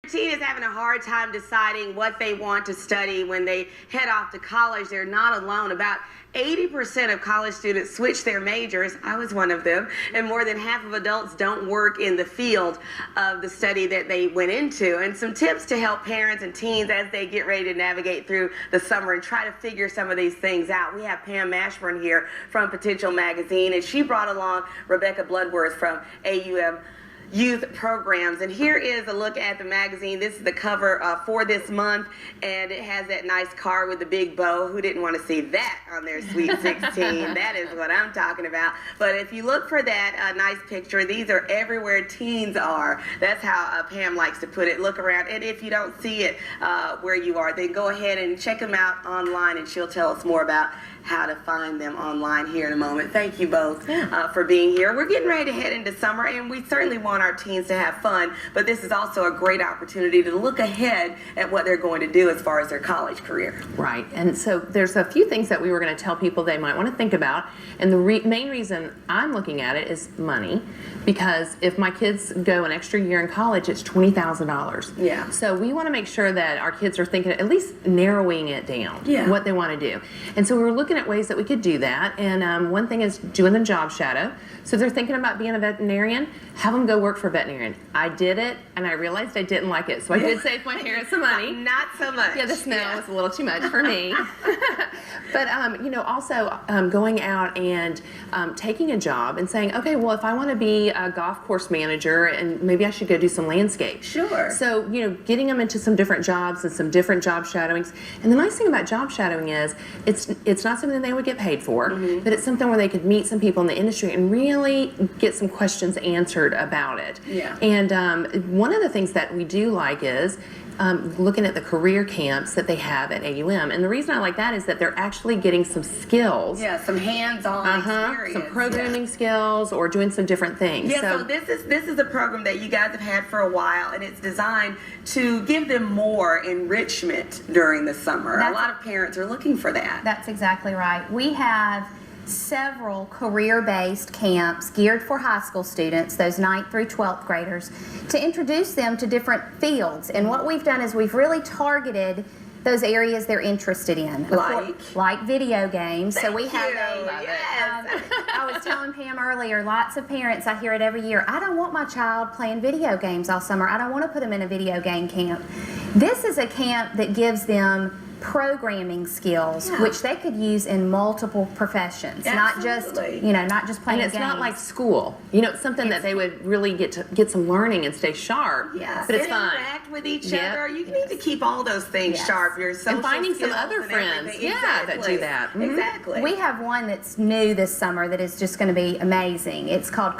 Teen is having a hard time deciding what they want to study when they head off to college. They're not alone. About 80% of college students switch their majors. I was one of them. And more than half of adults don't work in the field of the study that they went into. And some tips to help parents and teens as they get ready to navigate through the summer and try to figure some of these things out. We have Pam Mashburn here from Potential Magazine, and she brought along Rebecca Bloodworth from AUM Youth Programs. And here is a look at the magazine. This is the cover for this month, and it has that nice card with the big bow. Who didn't want to see that on their Sweet 16? That is what I'm talking about. But if you look for that nice picture, these are everywhere teens are. That's how Pam likes to put it. Look around, and if you don't see it where you are, then go ahead and check them out online, and she'll tell us more about how to find them online here in a moment. Thank you both for being here. We're getting ready to head into summer, and we certainly want our teens to have fun, but this is also a great opportunity to look ahead at what they're going to do as far as their college career. Right, and so there's a few things that we were going to tell people they might want to think about, and the main reason I'm looking at it is money, because if my kids go an extra year in college, it's $20,000. Yeah. So we want to make sure that our kids are thinking, at least narrowing it down, what they want to do. And so we were looking at ways that we could do that, and one thing is doing the job shadow. So if they're thinking about being a veterinarian, have them go work for a veterinarian. I did it, and I realized I didn't like it, so I did save my parents some money. Not so much. Yeah, the smell was a little too much for me. But you know, also going out and taking a job and saying, okay, well, if I want to be a golf course manager, and maybe I should go do some landscape. Sure. So you know, getting them into some different jobs and some different job shadowings. And the nice thing about job shadowing is it's not something they would get paid for, but it's something where they could meet some people in the industry and really get some questions answered about it. Yeah. And one of the things that we do like is looking at the career camps that they have at AUM. And the reason I like that is that they're actually getting some skills. Yeah, some hands-on experience. Some programming skills or doing some different things. Yeah, so this is a program that you guys have had for a while, and it's designed to give them more enrichment during the summer. A lot of parents are looking for that. That's exactly right. We have several career-based camps geared for high school students, those 9th through 12th graders, to introduce them to different fields. And what we've done is we've really targeted those areas they're interested in. Like video games. So we have I was telling Pam earlier, lots of parents, I hear it every year, I don't want my child playing video games all summer. I don't want to put them in a video game camp. This is a camp that gives them programming skills, which they could use in multiple professions, not just playing and it's games. not like school, it's something that they would really get some learning and stay sharp. But it's fun. Interact with each other. You need to keep all those things sharp. Your social and finding some other friends that do that. Exactly. We have one that's new this summer that is just going to be amazing. It's called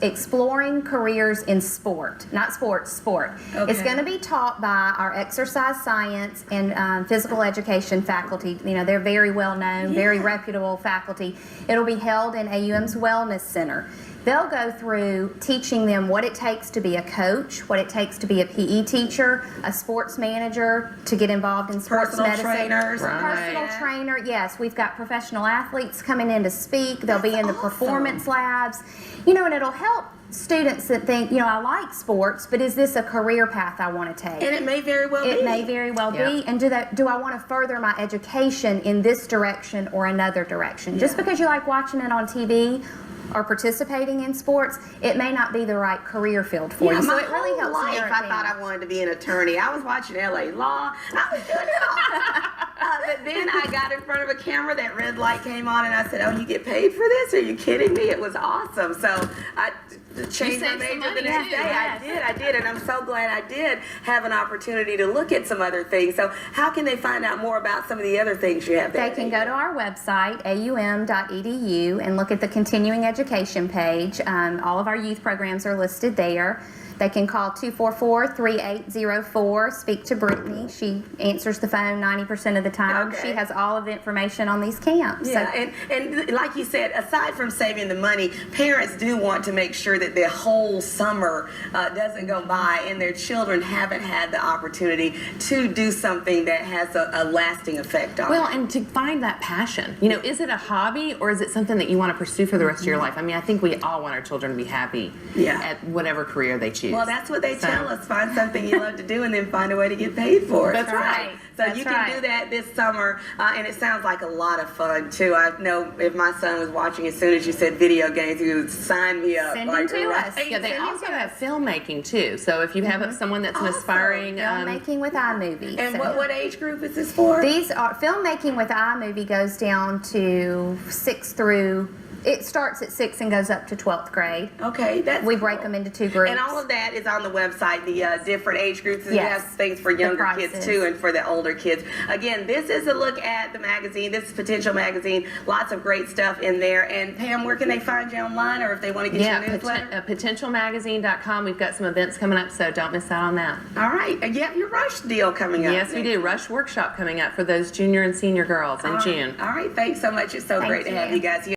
Exploring Careers in Sport. Not sports, sport. Okay. It's going to be taught by our exercise science and physical education faculty. They're very well known, very reputable faculty. It'll be held in AUM's Wellness Center. They'll go through teaching them what it takes to be a coach, what it takes to be a PE teacher, a sports manager, to get involved in sports medicine. Personal trainer, yes. We've got professional athletes coming in to speak. They'll be in the performance labs. And it'll help students that think, I like sports, but is this a career path I want to take? And it may very well be. It may very well be. And do I want to further my education in this direction or another direction? Just because you like watching it on TV or participating in sports, it may not be the right career field for you. So it really helps life, narrow it I down. thought I wanted to be an attorney. I was watching LA Law. I was doing it all. But then I got in front of a camera, that red light came on, and I said, oh, you get paid for this? Are you kidding me? It was awesome. So I changed my major the next day. I did, and I'm so glad I did have an opportunity to look at some other things. So how can they find out more about some of the other things you have there? They can go to our website, aum.edu, and look at the continuing education page. All of our youth programs are listed there. They can call 244-3804, speak to Brittany. She answers the phone 90% of the time. Okay. She has all of the information on these camps. Yeah, and like you said, aside from saving the money, parents do want to make sure that their whole summer doesn't go by and their children haven't had the opportunity to do something that has a lasting effect on them. Well, and to find that passion. Is it a hobby or is it something that you want to pursue for the rest of your life? I mean, I think we all want our children to be happy at whatever career they choose. choose. Well, that's what they So- tell us. Find something you love to do and then find a way to get paid for it. That's right. So That's you can right. do that this summer, and it sounds like a lot of fun too. I know if my son was watching, as soon as you said video games, he would sign me up. Send them to us. Yeah, they Send them also to have us. filmmaking too. So if you have someone that's an Awesome. aspiring, Filmmaking with iMovie. And So what age group is this for? These are filmmaking with iMovie goes down to 6 through. It starts at 6 and goes up to 12th grade. Okay, that's We break cool. them into 2 groups. And all of that is on the website, the different age groups, and Yes. you have things for younger kids prices. too and for the older kids. Again, this is a look at the magazine. This is Potential Magazine. Lots of great stuff in there. And Pam, where can they find you online, or if they want to get yeah, your newsletter? potentialmagazine.com. We've got some events coming up, so don't miss out on that. All right. And you have your Rush deal coming up. Yes, we do. Rush Workshop coming up for those junior and senior girls in June. All right. Thanks so much. It's so Thank great to have you. you guys here.